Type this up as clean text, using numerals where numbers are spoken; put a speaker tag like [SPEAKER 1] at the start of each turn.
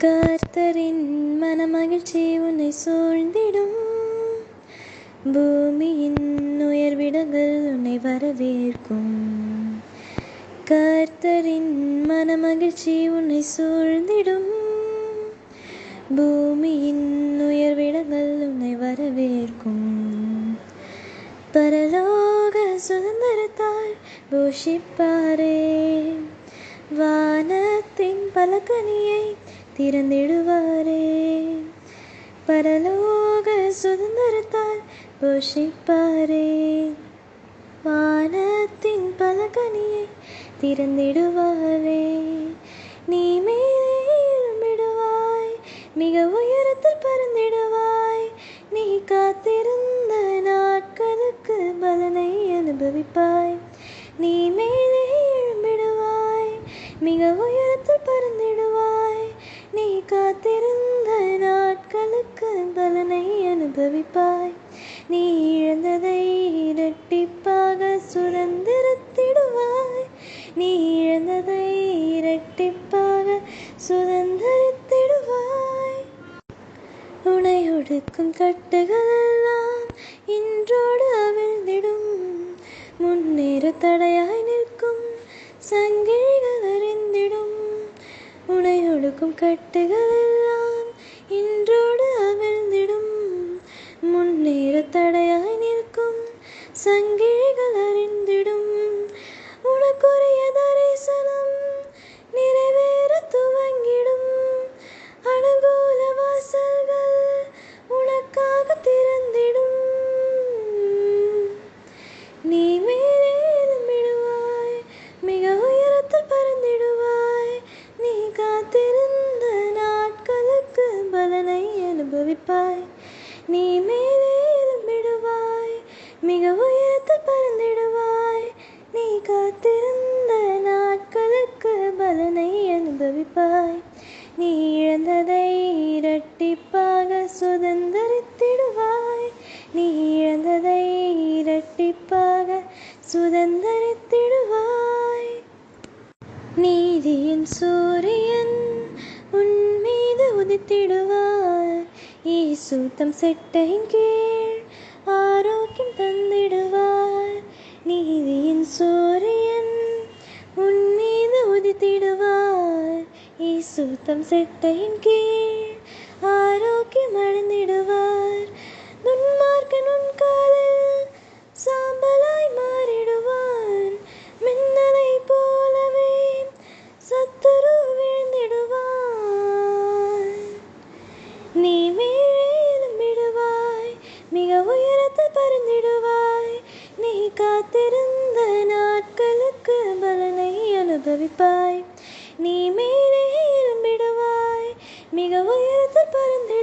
[SPEAKER 1] கர்த்தரின் மனமகிழ்ச்சி உன்னை சூழ்ந்திடும். பூமியின் உயர்விடங்கள் உன்னை வரவேற்கும். கர்த்தரின் மனமகிழ்ச்சி உன்னை சூழ்ந்திடும். பூமியின் உயர்விடங்கள் உன்னை வரவேற்கும். பரலோக சுதந்திரத்தால் போஷிப்பாரே, வானத்தின் பலகனியை திறந்திடுவாரே. பரலோக சுதந்திரத்தால் போஷிப்பாரே, வானத்தின் பலகனியை திறந்திடுவாரே. நீ மேலிடுவாய், மிக உயரத்தில் பறந்திடுவாய். நீ காத்திருந்த நாட்களுக்கு பலனை அனுபவிப்பாய். நீ மேலே எழும்பிடுவாய், மிக உயரத்தில் பறந்திடுவாய். நீ காத்திருந்த நாட்களுக்கு பலனை அனுபவிப்பாய். நீ இழந்ததை இரட்டிப்பாக சுதந்திரத்திடுவாய். நீ இழந்ததை இரட்டிப்பாக சுதந்திரத்திடுவாய். உன்னை ஒடுக்கும் கட்டுகள் எல்லாம் இன்றோடு அவிழ்ந்திடும். முன்னேற தடையாய் நிற்கும் சங்கிலிகள் அறிந்திடும். உன்னை ஒடுக்கும் கட்டுகள் எல்லாம் இன்றோடு அவிழ்ந்திடும். முன்னேற தடையாய் நிற்கும் சங்கிலிகள் அறிந்திடும். உனக்குரிய தரிசனம் நிறைவேற துவங்கிடும். அனுகூல வாசல்கள் உனக்காக திறந்திடும். நீ மேலே எழும்பிடுவாய், மிக உயரத்தில் பறந்திடுவாய். நீ காத்திருந்த நாட்களுக்கு பலனை அனுபவிப்பாய். நீ மேலே எழும்பிடுவாய், மிக உயரத்தில் பறந்திடுவாய். நீ காத்திருந்த நாட்களுக்கு பலனை அனுபவிப்பாய். நீ இழந்ததை இரட்டிப்பாக சுதந்திரித்திடுவாய். நீ இழந்ததை இரட்டிப்பாக சுதந்திரித்திடுவாய். நீதியின் சூரியன் உன் மீது உதித்திடுவார். இயேசு தம் செட்டையின் கீழ் ஆரோக்கியம் தந்திடுவார். நீதியின் சூரியன் உன் மீது உதித்திடுவார். இயேசு தம் செட்டையின் கீழ் ஆரோக்கியம் அடைந்திடுவார். துன்மார்க்கன் உன் காலில் சாம்பலாய் மாறிடுவான். மின்னலை போலவே சத்துரு வீழ்ந்திடுவான். நீ மேலே எழும்பிடுவாய், மிக உயரத்தில் பறந்திடுவாய். நீ காத்திருந்த நாட்களுக்கு பலனை அனுபவிப்பாய். நீ மேலே எழும்பிடுவாய், மிக உயரத்தில் பறந்து